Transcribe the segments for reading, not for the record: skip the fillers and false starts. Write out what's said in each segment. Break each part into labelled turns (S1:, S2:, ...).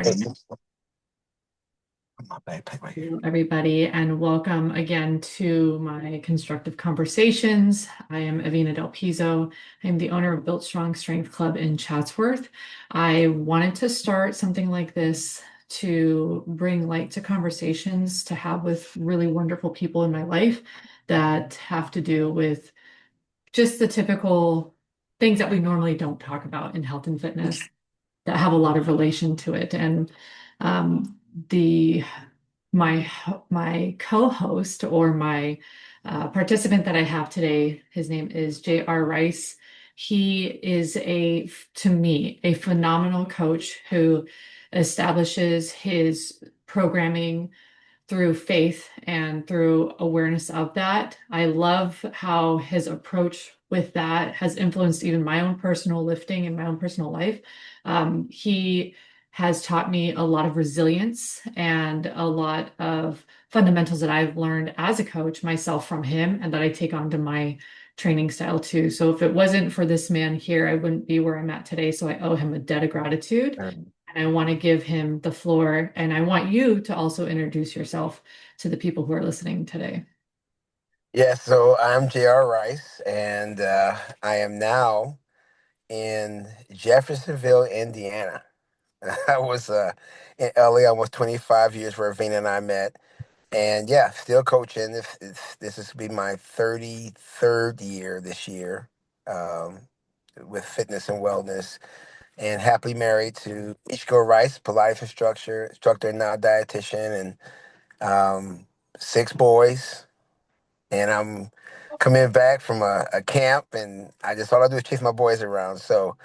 S1: Starting.
S2: My backpack right here.
S1: Hello, everybody, and welcome again to my Constructive Conversations. I am Avina Del Pizzo. I am the owner of Built Strong Strength Club in Chatsworth. I wanted to start something like this to bring light to conversations to have with really wonderful people in my life that have to do with just the typical things that we normally don't talk about in health and fitness that have a lot of relation to it. And the my my co-host or my participant that I have today, his name is J.R. Rice. He is to me, a phenomenal coach who establishes his programming through faith and through awareness of that. I love how his approach with that has influenced even my own personal lifting and my own personal life. He has taught me a lot of resilience and a lot of fundamentals that I've learned as a coach myself from him and that I take on to my training style too. So if it wasn't for this man here, I wouldn't be where I'm at today. So I owe him a debt of gratitude. And I want to give him the floor. And I want you to also introduce yourself to the people who are listening today.
S2: Yeah, so I'm J.R. Rice, and I am now in Jeffersonville, Indiana. I was in LA almost 25 years where Vina and I met. And yeah, still coaching. This is be my 33rd year this year um, with fitness and wellness. And happily married to Ichiko Rice, Pilates instructor and now dietitian, and six boys. And I'm coming back from a camp, and all I do is chase my boys around. So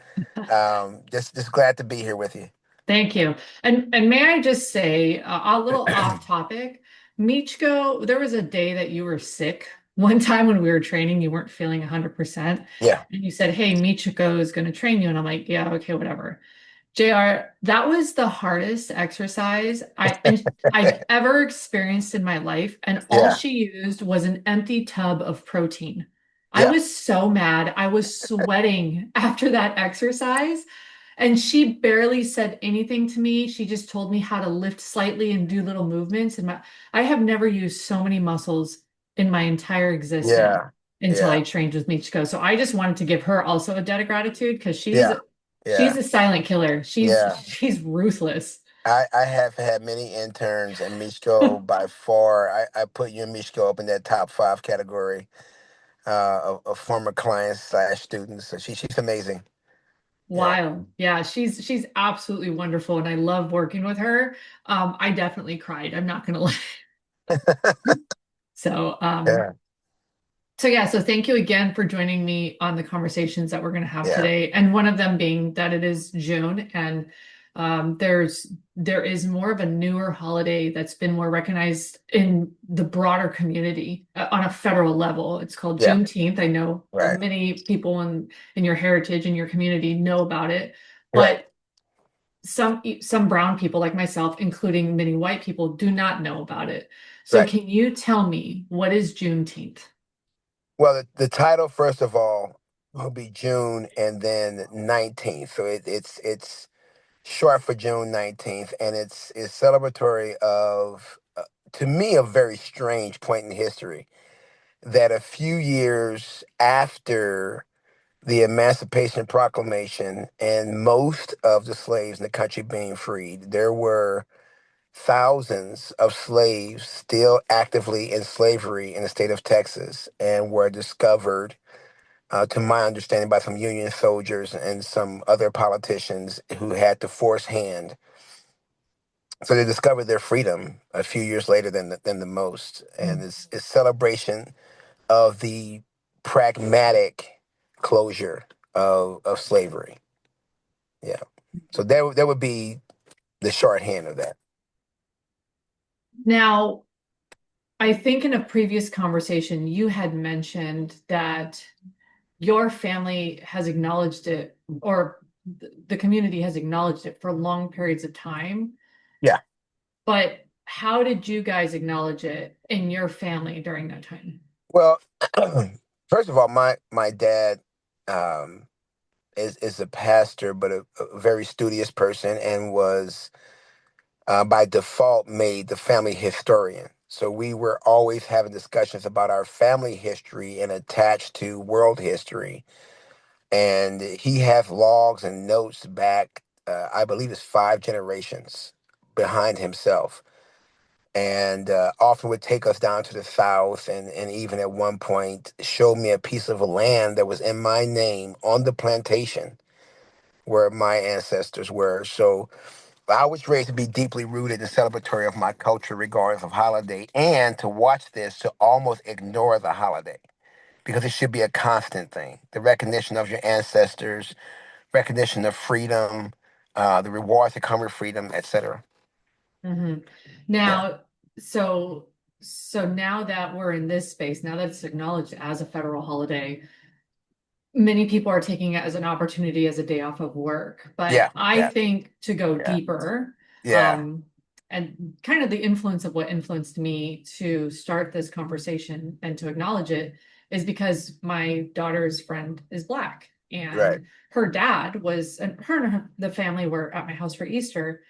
S2: just glad to be here with you.
S1: Thank you. And may I just say a little off topic, Michiko, there was a day that you were sick. One time when we were training, you weren't feeling 100%.
S2: Yeah,
S1: And you said, "Hey, Michiko is going to train you." And I'm like, "Yeah, okay, whatever." JR, that was the hardest exercise I've ever experienced in my life, and all
S2: yeah,
S1: she used was an empty tub of protein. I
S2: yeah,
S1: was so mad. I was sweating after that exercise, and she barely said anything to me. She just told me how to lift slightly and do little movements. I have never used so many muscles in my entire existence
S2: yeah,
S1: until
S2: yeah,
S1: I trained with Michiko. So I just wanted to give her also a debt of gratitude because she's
S2: yeah,
S1: She's
S2: yeah,
S1: a silent killer. She's
S2: yeah.
S1: she's ruthless.
S2: I have had many interns, and Mishko by far, I put you and Mishko up in that top five category of former clients slash students. So she's amazing. Yeah.
S1: Wild. Yeah, she's absolutely wonderful and I love working with her. I definitely cried. I'm not gonna lie. So
S2: Yeah.
S1: so yeah, so thank you again for joining me on the conversations that we're going to have
S2: Yeah.
S1: today. And one of them being that it is June and there is more of a newer holiday that's been more recognized in the broader community on a federal level. It's called
S2: Yeah.
S1: Juneteenth. I know
S2: Right.
S1: many people in your heritage in your community know about it,
S2: Right.
S1: but some brown people like myself, including many white people, do not know about it. So
S2: Right.
S1: can you tell me what is Juneteenth?
S2: Well, the title, first of all, will be June and then 19th. So it's short for June 19th, and it's celebratory of, to me, a very strange point in history that a few years after the Emancipation Proclamation and most of the slaves in the country being freed, there were thousands of slaves still actively in slavery in the state of Texas and were discovered, to my understanding, by some Union soldiers and some other politicians who had to force hand. So they discovered their freedom a few years later than the most, and it's celebration of the pragmatic closure of slavery. Yeah. So that would be the shorthand of that.
S1: Now, I think in a previous conversation, you had mentioned that your family has acknowledged it, or the community has acknowledged it for long periods of time.
S2: Yeah.
S1: But how did you guys acknowledge it in your family during that time?
S2: Well, first of all, my dad is a pastor, but a very studious person, and was by default made the family historian. So we were always having discussions about our family history and attached to world history. And he has logs and notes back, I believe it's 5 generations behind himself. And often would take us down to the south, and even at one point showed me a piece of land that was in my name on the plantation where my ancestors were. So I was raised to be deeply rooted and celebratory of my culture, regardless of holiday, and to watch this to almost ignore the holiday because it should be a constant thing. The recognition of your ancestors, recognition of freedom, the rewards that come with freedom, etc.
S1: Hmm.
S2: Yeah,
S1: Now, so now that we're in this space, now that it's acknowledged as a federal holiday, many people are taking it as an opportunity as a day off of work. But
S2: yeah,
S1: I
S2: yeah,
S1: think to go
S2: yeah,
S1: deeper,
S2: yeah.
S1: um, and kind of the influence of what influenced me to start this conversation and to acknowledge it is because my daughter's friend is Black.
S2: Right,
S1: And her dad was, and the family were at my house for Easter.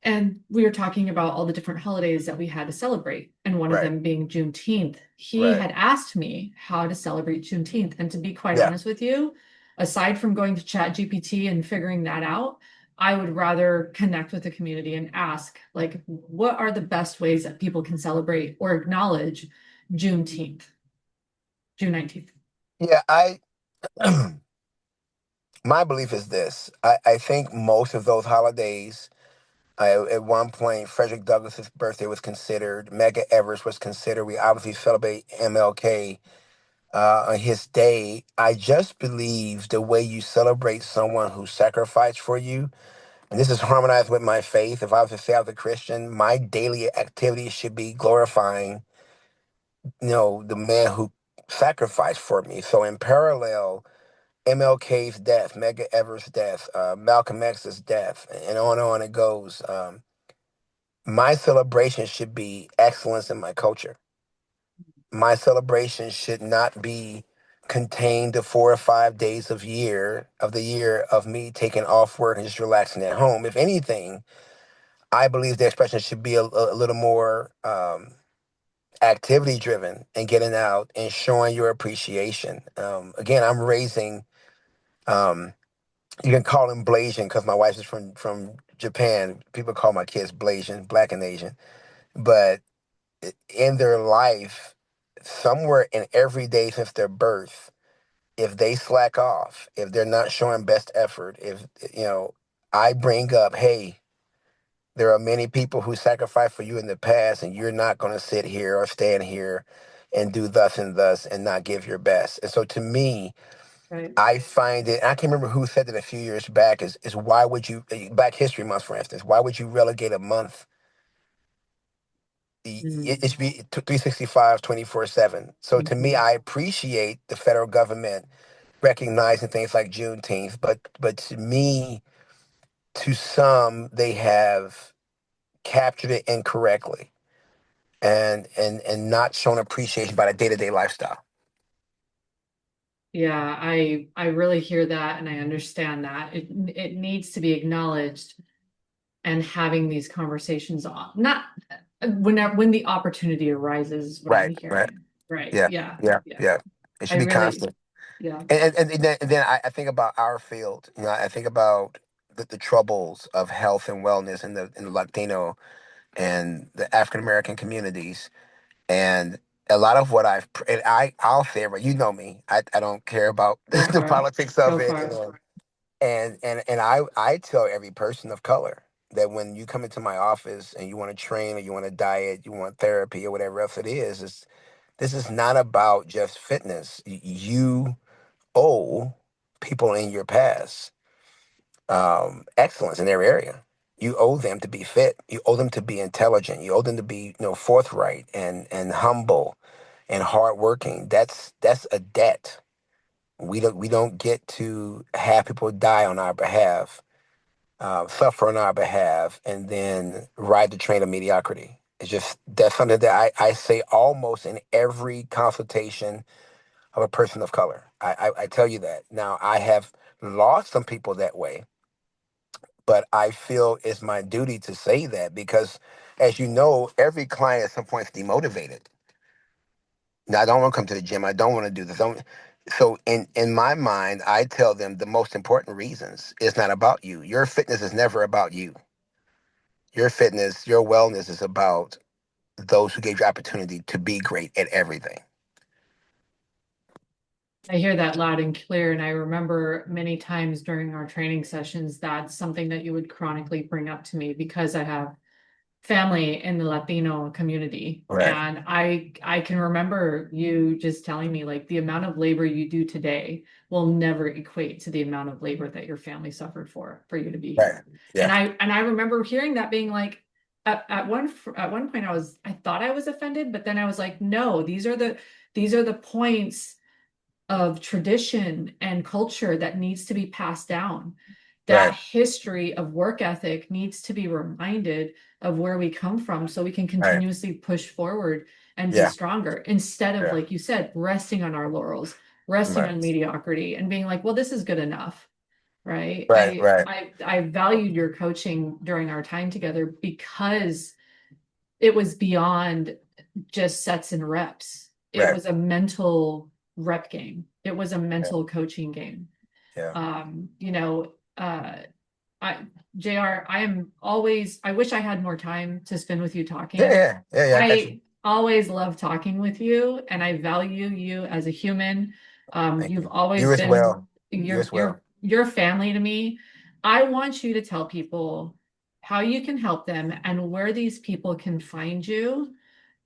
S1: And we were talking about all the different holidays that we had to celebrate, and one of
S2: right,
S1: them being Juneteenth. He
S2: right.
S1: had asked me how to celebrate Juneteenth. And to be quite
S2: Yeah,
S1: honest with you, aside from going to ChatGPT and figuring that out, I would rather connect with the community and ask, like, what are the best ways that people can celebrate or acknowledge Juneteenth, June 19th?
S2: yeah. My belief is this. I think most of those holidays, at one point, Frederick Douglass's birthday was considered. Medgar Evers was considered. We obviously celebrate MLK on his day. I just believe the way you celebrate someone who sacrificed for you, and this is harmonized with my faith. If I was to say I was a Christian, my daily activities should be glorifying, the man who sacrificed for me. So in parallel, MLK's death, Medgar Evers' death, Malcolm X's death, and on it goes. My celebration should be excellence in my culture. My celebration should not be contained to 4 or 5 days of the year of me taking off work and just relaxing at home. If anything, I believe the expression should be a little more activity driven and getting out and showing your appreciation. Again, I'm raising. Um, you can call him Blasian because my wife is from Japan. People call my kids Blasian, Black and Asian. But in their life, somewhere in every day since their birth, if they slack off, if they're not showing best effort, if I bring up, hey, there are many people who sacrificed for you in the past, and you're not going to sit here or stand here and do thus and thus and not give your best. And so to me,
S1: Right.
S2: I find it, I can't remember who said it a few years back, is why would you, Black History Month, for instance, why would you relegate a month? It
S1: Mm.
S2: should be 365, 24/7. So to me,
S1: Mhm.
S2: I appreciate the federal government recognizing things like Juneteenth, but to me, to some, they have captured it incorrectly and not shown appreciation by the day-to-day lifestyle.
S1: Yeah, I really hear that and I understand that. It needs to be acknowledged and having these conversations on not when the opportunity arises is what I'm
S2: Right, right.
S1: hearing. Right.
S2: Yeah,
S1: Yeah.
S2: yeah,
S1: Yeah.
S2: yeah. It
S1: I
S2: should be
S1: really,
S2: constant.
S1: yeah.
S2: And then I think about our field. I think about the troubles of health and wellness in the Latino and the African American communities. And a lot of what I'll say, but you know me, I don't care about
S1: Go
S2: the
S1: for it.
S2: politics of
S1: Go
S2: it.
S1: for it.
S2: And I tell every person of color that when you come into my office and you want to train or you want to diet, you want therapy or whatever else it is, this is not about just fitness. You owe people in your past excellence in their area. You owe them to be fit. You owe them to be intelligent. You owe them to be, forthright and humble and hardworking. That's a debt. We don't get to have people die on our behalf, suffer on our behalf, and then ride the train of mediocrity. It's just that's something that I say almost in every consultation of a person of color. I tell you that. Now I have lost some people that way, but I feel it's my duty to say that because, as you know, every client at some point is demotivated. Now, I don't want to come to the gym. I don't want to do this. Don't. So, in my mind, I tell them the most important reasons it's not about you. Your fitness is never about you. Your fitness, your wellness is about those who gave you opportunity to be great at everything.
S1: I hear that loud and clear. And I remember many times during our training sessions, that's something that you would chronically bring up to me because I have family in the Latino community.
S2: Right.
S1: And I can remember you just telling me like the amount of labor you do today will never equate to the amount of labor that your family suffered for you to be
S2: Right.
S1: here. And
S2: Yeah.
S1: I remember hearing that being like at one point I thought I was offended, but then I was like, no, these are the points of tradition and culture that needs to be passed down. That
S2: Right.
S1: history of work ethic needs to be reminded of where we come from so we can
S2: Right.
S1: continuously push forward and be
S2: Yeah.
S1: stronger instead of,
S2: Yeah.
S1: like you said, resting on our laurels, resting
S2: Right.
S1: on mediocrity and being like, well, this is good enough. Right.
S2: Right. Right.
S1: I valued your coaching during our time together because it was beyond just sets and reps. It
S2: Right.
S1: was a mental rep game. It was a
S2: Yeah.
S1: mental coaching game.
S2: Yeah.
S1: You know, I, JR, I wish I had more time to spend with you
S2: Yeah.
S1: talking.
S2: Yeah. Yeah. Yeah. I got you.
S1: I always love talking with you and I value you as a human.
S2: Thank
S1: You've
S2: you.
S1: always
S2: You as
S1: been,
S2: well. You as well.
S1: your family to me. I want you to tell people how you can help them and where these people can find you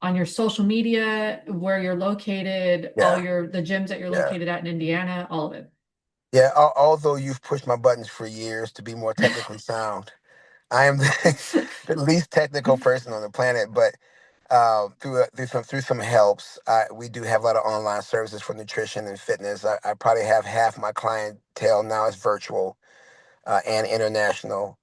S1: on your social media, where you're located,
S2: Yeah.
S1: the gyms that you're
S2: Yeah.
S1: located at in Indiana, all of it.
S2: Yeah. Although you've pushed my buttons for years to be more technically sound, I am the least technical person on the planet. But through some helps, we do have a lot of online services for nutrition and fitness. I probably have half my clientele now is virtual and international.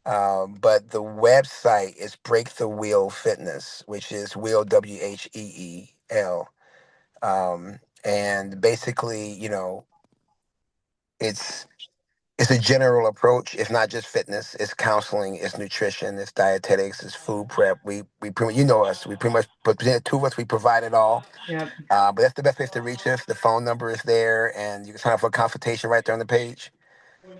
S2: But the website is Break the Wheel Fitness, which is wheel WHEEL. And basically, it's it's a general approach. It's not just fitness. It's counseling. It's nutrition. It's dietetics. It's food prep. We pretty, you know us. We pretty much put two of us. We provide it all.
S1: Yep.
S2: But that's the best place to reach us. The phone number is there, and you can sign up for a consultation right there on the page.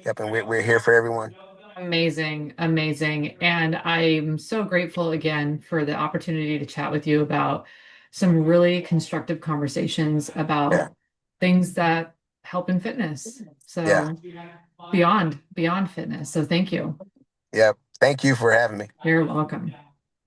S2: Yep, and we're here for everyone.
S1: Amazing, amazing. And I'm so grateful again for the opportunity to chat with you about some really constructive conversations
S2: Yeah,
S1: about things that help in fitness.
S2: yeah,
S1: So beyond fitness. So thank you.
S2: yeah. Thank you for having me.
S1: You're welcome.